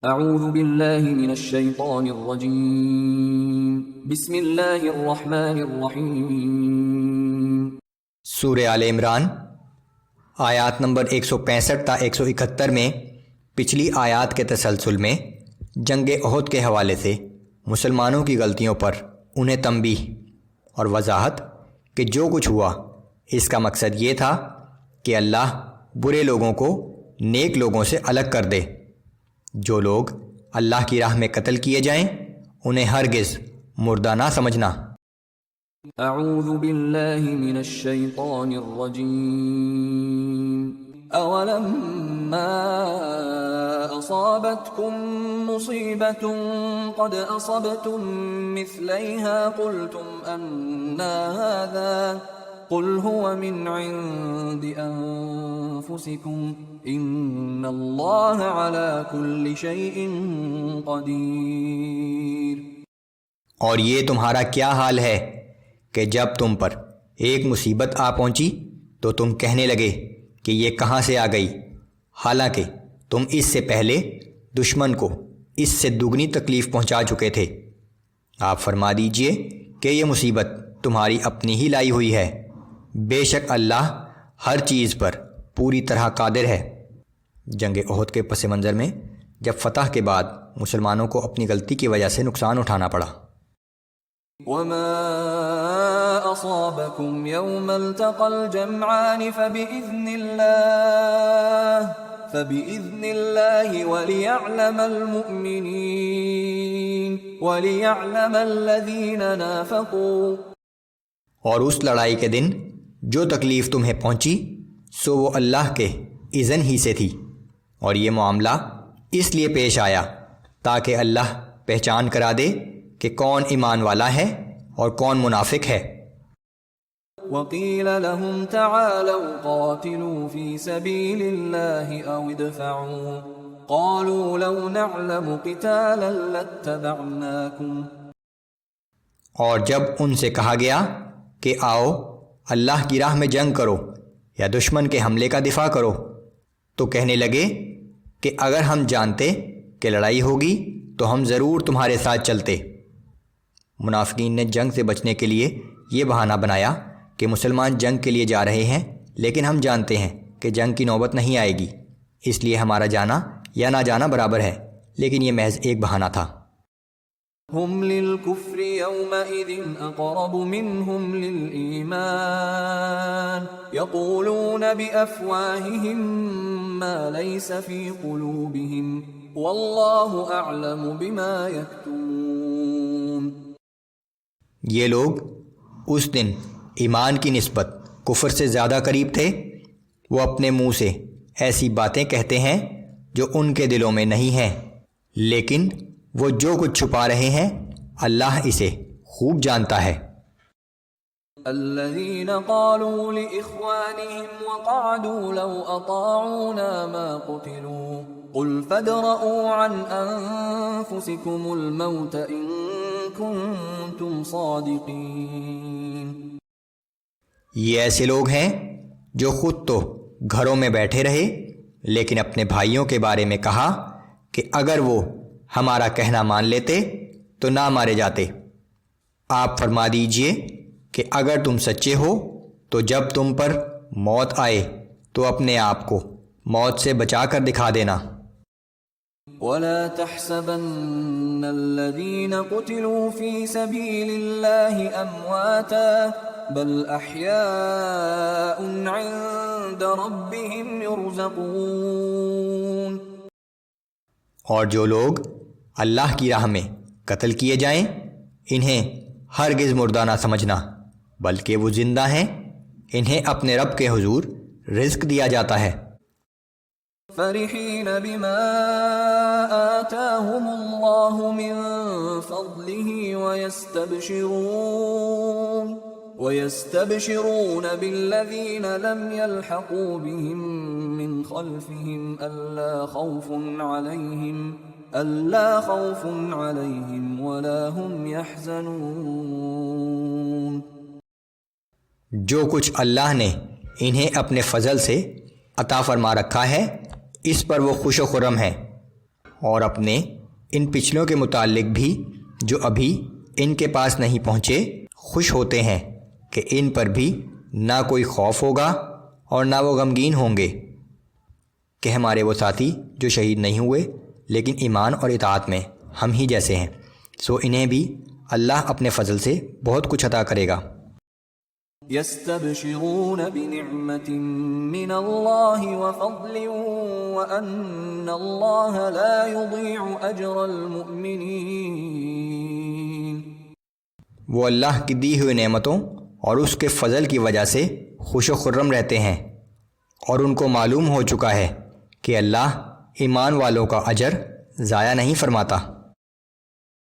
اعوذ باللہ من الشیطان الرجیم بسم اللہ الرحمن الرحیم۔ سورہ آل عمران آیات نمبر 165 تا 171 میں پچھلی آیات کے تسلسل میں جنگ احد کے حوالے سے مسلمانوں کی غلطیوں پر انہیں تنبیہ اور وضاحت کہ جو کچھ ہوا اس کا مقصد یہ تھا کہ اللہ برے لوگوں کو نیک لوگوں سے الگ کر دے۔ جو لوگ اللہ کی راہ میں قتل کیے جائیں انہیں ہرگز مردہ نہ سمجھنا۔ اعوذ باللہ من الشیطان الرجیم۔ اولما اصابتکم مصیبت قد اصبتم مثلیہا قلتم انا هذا قل هو من عند انفسکم ان اللہ علی کل شیء قدیر۔ اور یہ تمہارا کیا حال ہے کہ جب تم پر ایک مصیبت آ پہنچی تو تم کہنے لگے کہ یہ کہاں سے آ گئی، حالانکہ تم اس سے پہلے دشمن کو اس سے دگنی تکلیف پہنچا چکے تھے۔ آپ فرما دیجئے کہ یہ مصیبت تمہاری اپنی ہی لائی ہوئی ہے، بے شک اللہ ہر چیز پر پوری طرح قادر ہے۔ جنگ احد کے پس منظر میں جب فتح کے بعد مسلمانوں کو اپنی غلطی کی وجہ سے نقصان اٹھانا پڑا۔ وما اصابكم يوم التقى الجمعان فبإذن الله وليعلم المؤمنين وليعلم الذين نافقوا۔ اور اس لڑائی کے دن جو تکلیف تمہیں پہنچی سو وہ اللہ کے اذن ہی سے تھی، اور یہ معاملہ اس لیے پیش آیا تاکہ اللہ پہچان کرا دے کہ کون ایمان والا ہے اور کون منافق ہے۔ وَقِيلَ لَهُمْ تَعَالَوْا قَاتِلُوا فِي سَبِيلِ اللَّهِ أَوْ ادْفَعُوا قَالُوا لَوْ نَعْلَمُ قِتَالًا لَاتَّبَعْنَاكُمْ۔ اور جب ان سے کہا گیا کہ آؤ اللہ کی راہ میں جنگ کرو یا دشمن کے حملے کا دفاع کرو تو کہنے لگے کہ اگر ہم جانتے کہ لڑائی ہوگی تو ہم ضرور تمہارے ساتھ چلتے۔ منافقین نے جنگ سے بچنے کے لیے یہ بہانہ بنایا کہ مسلمان جنگ کے لیے جا رہے ہیں لیکن ہم جانتے ہیں کہ جنگ کی نوبت نہیں آئے گی، اس لیے ہمارا جانا یا نہ جانا برابر ہے، لیکن یہ محض ایک بہانہ تھا۔ ہم للکفر یومئذ اقرب منہم للایمان یقولون بافواہہم ما لیس فی قلوبہم واللہ اعلم بما یکتمون۔ یہ لوگ اس دن ایمان کی نسبت کفر سے زیادہ قریب تھے، وہ اپنے منہ سے ایسی باتیں کہتے ہیں جو ان کے دلوں میں نہیں ہیں، لیکن وہ جو کچھ چھپا رہے ہیں اللہ اسے خوب جانتا ہے۔ الذين قالوا لإخوانهم وقعدوا لو أطاعونا ما قتلوا قل فادرءوا عن أنفسكم الموت إن كنتم صادقين۔ یہ ایسے لوگ ہیں جو خود تو گھروں میں بیٹھے رہے لیکن اپنے بھائیوں کے بارے میں کہا کہ اگر وہ ہمارا کہنا مان لیتے تو نہ مارے جاتے۔ آپ فرما دیجئے کہ اگر تم سچے ہو تو جب تم پر موت آئے تو اپنے آپ کو موت سے بچا کر دکھا دینا۔ وَلَا تَحْسَبَنَّ الَّذِينَ قُتِلُوا فِي سَبِيلِ اللَّهِ أَمْوَاتًا بَلْ أَحْيَاءٌ عِندَ رَبِّهِمْ يُرْزَقُونَ۔ اور جو لوگ اللہ کی راہ میں قتل کیے جائیں انہیں ہرگز مردہ نہ سمجھنا، بلکہ وہ زندہ ہیں، انہیں اپنے رب کے حضور رزق دیا جاتا ہے۔ فرحین بما آتاهم اللہ من فضلہ ويستبشرون بالذین لم يلحقوا بهم من خلفهم ألا خوف عليهم ولا هم يحزنون۔ جو کچھ اللہ نے انہیں اپنے فضل سے عطا فرما رکھا ہے اس پر وہ خوش و خرم ہیں اور اپنے ان پچھلوں کے متعلق بھی جو ابھی ان کے پاس نہیں پہنچے خوش ہوتے ہیں کہ ان پر بھی نہ کوئی خوف ہوگا اور نہ وہ غمگین ہوں گے کہ ہمارے وہ ساتھی جو شہید نہیں ہوئے لیکن ایمان اور اطاعت میں ہم ہی جیسے ہیں، سو انہیں بھی اللہ اپنے فضل سے بہت کچھ عطا کرے گا۔ يستبشرون بنعمة من الله وفضل وأن الله لا يضيع أجر المؤمنين۔ وہ اللہ کی دی ہوئی نعمتوں اور اس کے فضل کی وجہ سے خوش و خرم رہتے ہیں، اور ان کو معلوم ہو چکا ہے کہ اللہ ایمان والوں کا اجر ضائع نہیں فرماتا۔